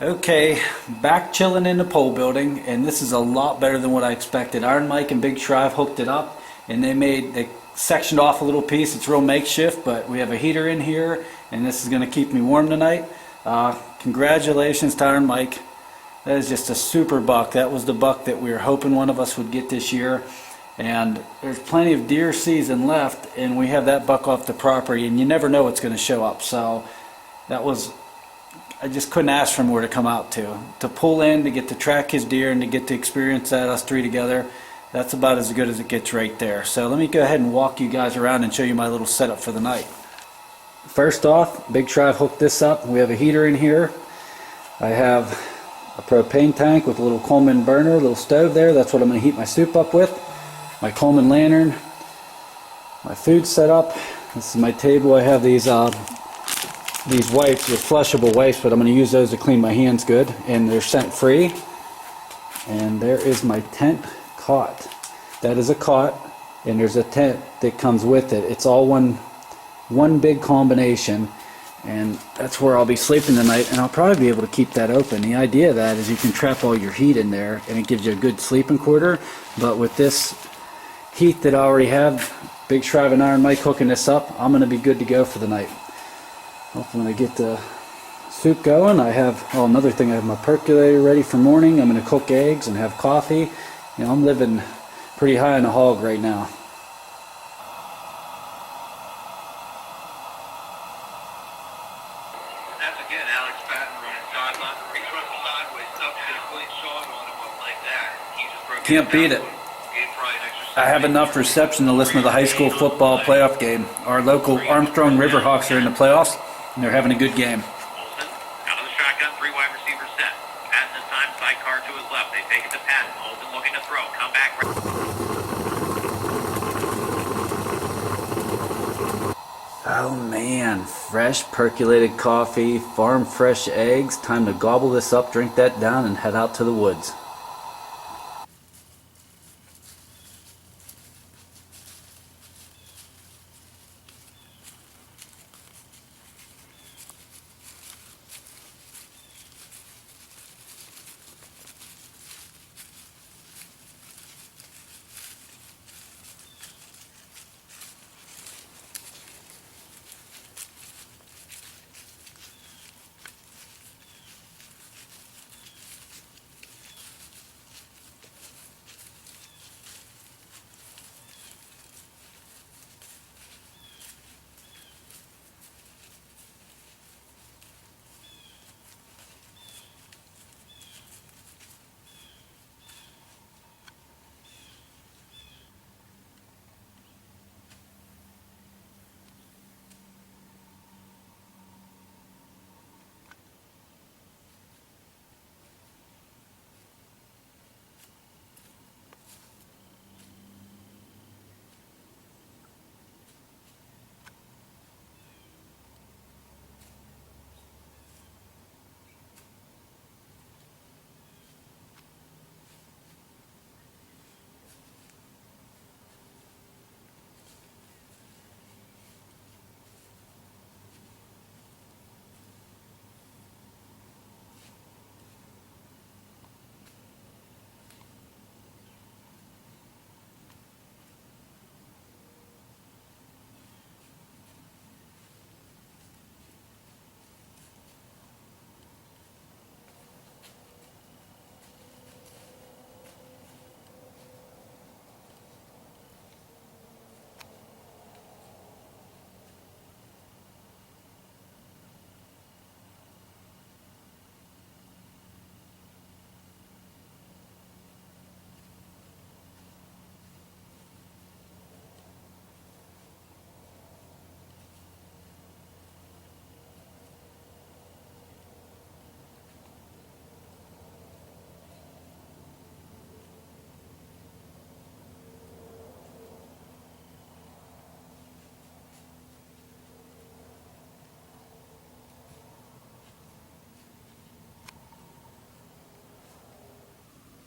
Okay, back chilling in the pole building, and this is a lot better than what I expected. Iron Mike and Big Shrive hooked it up, and they sectioned off a little piece. It's real makeshift, but we have a heater in here, and this is going to keep me warm tonight. Congratulations to Iron Mike. That is just a super buck. That was the buck that we were hoping one of us would get this year. And there's plenty of deer season left, and we have that buck off the property, and you never know what's going to show up. So that was, I just couldn't ask for more to come out to pull in, to get to track his deer, and to get to experience that, us three together. That's about as good as it gets right there. So let me go ahead and walk you guys around and show you my little setup for the night. First off, Big Shrive hooked this up. We have a heater in here. I have a propane tank with a little Coleman burner, a little stove there. That's what I'm going to heat my soup up with. My Coleman lantern, my food set up. This is my table. I have these wipes, they're flushable wipes, but I'm going to use those to clean my hands good, and they're scent free. And there is my tent cot. That is a cot, and there's a tent that comes with it. It's all one big combination, and that's where I'll be sleeping tonight, and I'll probably be able to keep that open. The idea of that is you can trap all your heat in there, and it gives you a good sleeping quarter. But with this heat that I already have, Big Shrive and Iron Mike hooking this up, I'm going to be good to go for the night. Hopefully when I get the soup going, I have, oh, another thing, I have my percolator ready for morning. I'm going to cook eggs and have coffee. You know, I'm living pretty high on the hog right now. That's again Alex Patton running sideline. He's running sideways, tough to get a clean shot on him like that. He just broke. Can't beat it. I have enough reception to listen to the high school football playoff game. Our local Armstrong Riverhawks are in the playoffs, and they're having a good game. Olsen, out of the shotgun, three wide receivers set. Patton this time, sidecar to his left. They take it to Patton. Olsen looking to throw. Come back. Oh man, fresh percolated coffee, farm fresh eggs. Time to gobble this up, drink that down, and head out to the woods.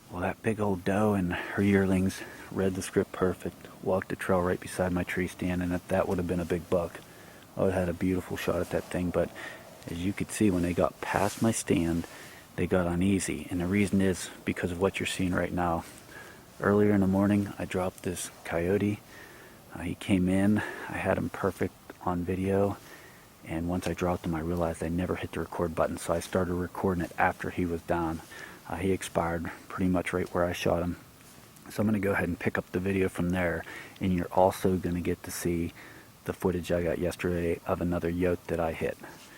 Well, that big old doe and her yearlings read the script perfect. Walked the trail right beside my tree stand, and that would have been a big buck. I would have had a beautiful shot at that thing, but as you could see, when they got past my stand, they got uneasy. And the reason is because of what you're seeing right now. Earlier in the morning, I dropped this coyote. He came in, I had him perfect on video, and once I dropped him I realized I never hit the record button, so I started recording it after he was down. He expired pretty much right where I shot him. So I'm going to go ahead and pick up the video from there, and you're also going to get to see the footage I got yesterday of another yote that I hit.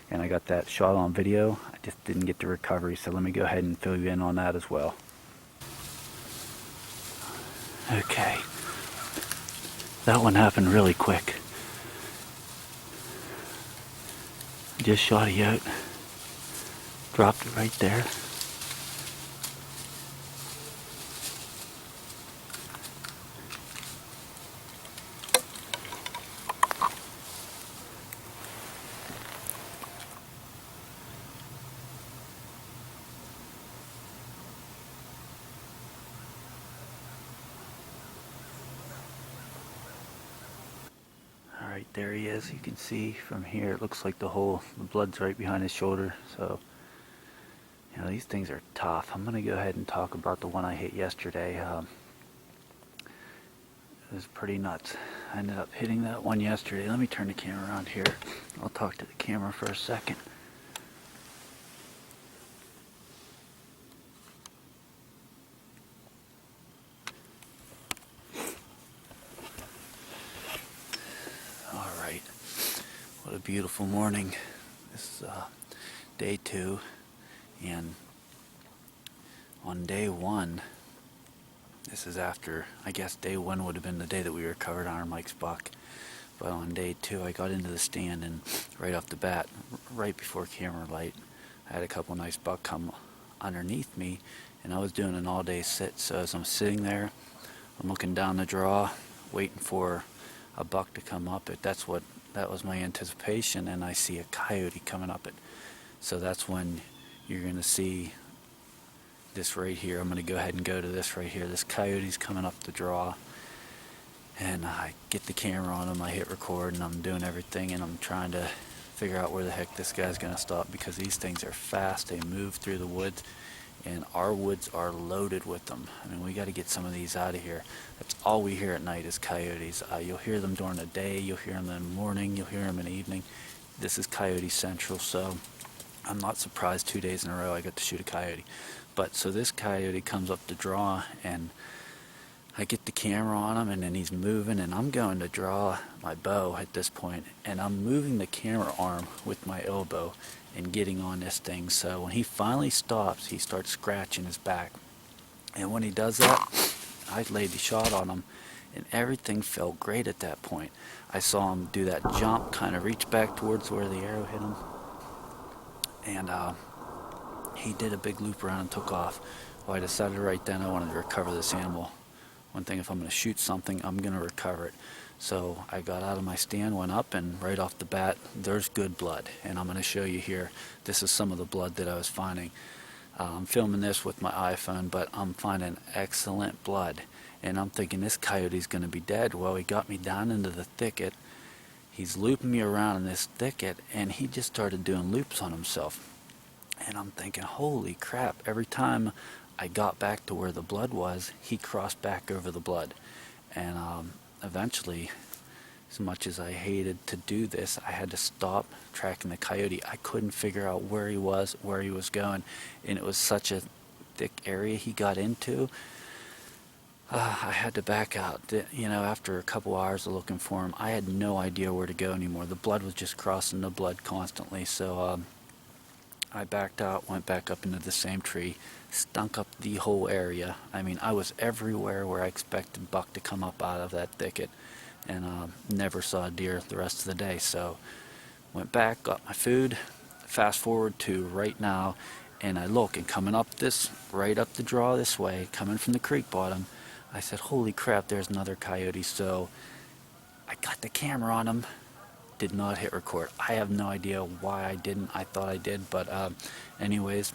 And I got that shot on video, I just didn't get the recovery, so let me go ahead and fill you in on that as well. Okay, that one happened really quick. Just shot a yote, dropped it right there. Alright, there he is. You can see from here, it looks like the blood's right behind his shoulder. So, you know, these things are tough. I'm going to go ahead and talk about the one I hit yesterday. It was pretty nuts. I ended up hitting that one yesterday. Let me turn the camera around here. I'll talk to the camera for a second. Alright, what a beautiful morning. This is day 2, and on day 1, this is after, I guess day 1 would have been the day that we recovered Iron Mike's buck. But on day 2, I got into the stand, and right off the bat, right before camera light, I had a couple nice buck come underneath me, and I was doing an all-day sit. So as I'm sitting there, I'm looking down the draw, waiting for a buck to come up it. That was my anticipation, and I see a coyote coming up it. So that's when you're going to see this right here. I'm going to go ahead and go to this right here. This coyote's coming up the draw, and I get the camera on him, I hit record, and I'm doing everything, and I'm trying to figure out where the heck this guy's going to stop, because these things are fast. They move through the woods, and our woods are loaded with them. I mean, we got to get some of these out of here. That's all we hear at night is coyotes. You'll hear them during the day, you'll hear them in the morning, you'll hear them in the evening. This is Coyote Central, so I'm not surprised 2 days in a row I got to shoot a coyote. But so this coyote comes up the draw, and I get the camera on him, and then he's moving, and I'm going to draw my bow at this point, and I'm moving the camera arm with my elbow and getting on this thing. So when he finally stops, he starts scratching his back, and when he does that, I laid the shot on him, and everything felt great at that point. I saw him do that jump, kind of reach back towards where the arrow hit him, and he did a big loop around and took off. Well, I decided right then I wanted to recover this animal. One thing, if I'm going to shoot something, I'm going to recover it. So I got out of my stand, went up, and right off the bat, there's good blood. And I'm going to show you here, this is some of the blood that I was finding. I'm filming this with my iPhone, but I'm finding excellent blood. And I'm thinking this coyote's going to be dead. Well, he got me down into the thicket. He's looping me around in this thicket, and he just started doing loops on himself. And I'm thinking, holy crap, every time I got back to where the blood was, he crossed back over the blood. And eventually, as much as I hated to do this, I had to stop tracking the coyote. I couldn't figure out where he was going, and it was such a thick area he got into. I had to back out. You know, after a couple hours of looking for him, I had no idea where to go anymore. The blood was just crossing the blood constantly. So I backed out, went back up into the same tree, stunk up the whole area. I mean, I was everywhere where I expected buck to come up out of that thicket, and never saw a deer the rest of the day. So went back, got my food, fast forward to right now, and I look, and coming up right up the draw this way, coming from the creek bottom, I said, holy crap, there's another coyote. So I got the camera on him, did not hit record. I have no idea why I didn't. I thought I did, but anyways,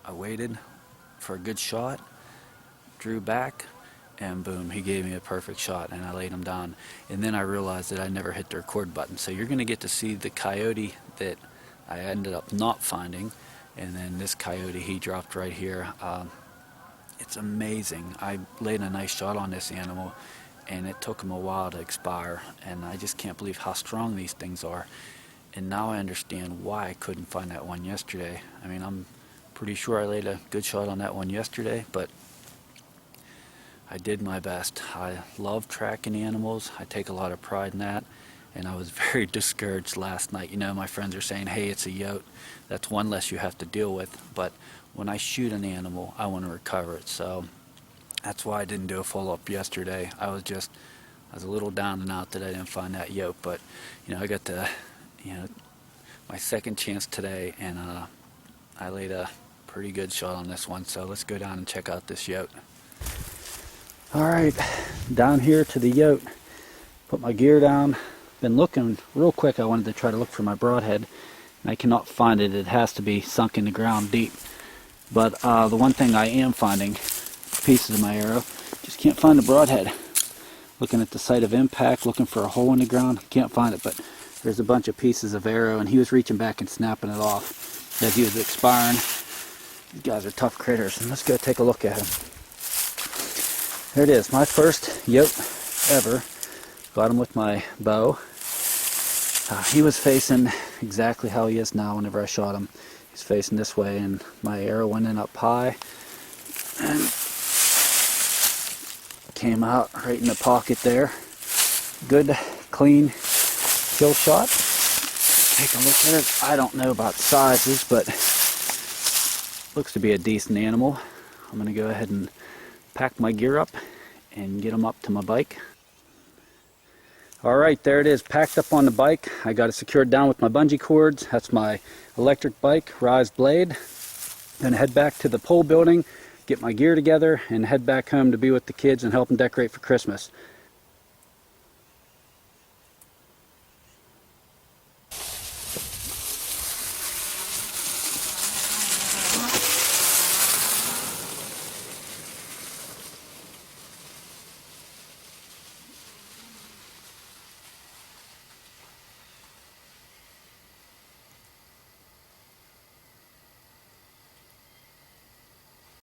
I waited for a good shot, drew back, and boom, he gave me a perfect shot, and I laid him down. And then I realized that I never hit the record button. So you're going to get to see the coyote that I ended up not finding, And then this coyote, he dropped right here. It's amazing. I laid a nice shot on this animal, and it took him a while to expire, and I just can't believe how strong these things are. And now I understand why I couldn't find that one yesterday. I mean, I'm pretty sure I laid a good shot on that one yesterday, but I did my best. I love tracking animals. I take a lot of pride in that, and I was very discouraged last night. You know, my friends are saying, hey, it's a yote. That's one less you have to deal with. But when I shoot an animal, I want to recover it. So that's why I didn't do a follow-up yesterday. I was a little down and out that I didn't find that yote. But, you know, I got the, you know, my second chance today, and I laid a pretty good shot on this one. So let's go down and check out this yote. All right, down here to the yote. Put my gear down. Been looking real quick. I wanted to try to look for my broadhead, and I cannot find it. It has to be sunk in the ground deep. But the one thing I am finding, pieces of my arrow, just can't find the broadhead. Looking at the site of impact, looking for a hole in the ground, can't find it. But there's a bunch of pieces of arrow, and he was reaching back and snapping it off as he was expiring. These guys are tough critters, and let's go take a look at him. There it is, my first yote ever. Got him with my bow. He was facing exactly how he is now whenever I shot him. He's facing this way, and my arrow went in up high and came out right in the pocket there. Good, clean kill shot. Take a look at it. I don't know about sizes, but looks to be a decent animal. I'm going to go ahead and pack my gear up and get him up to my bike. Alright, there it is, packed up on the bike. I got it secured down with my bungee cords. That's my electric bike, Rise Blade. Gonna head back to the pole building, get my gear together, and head back home to be with the kids and help them decorate for Christmas.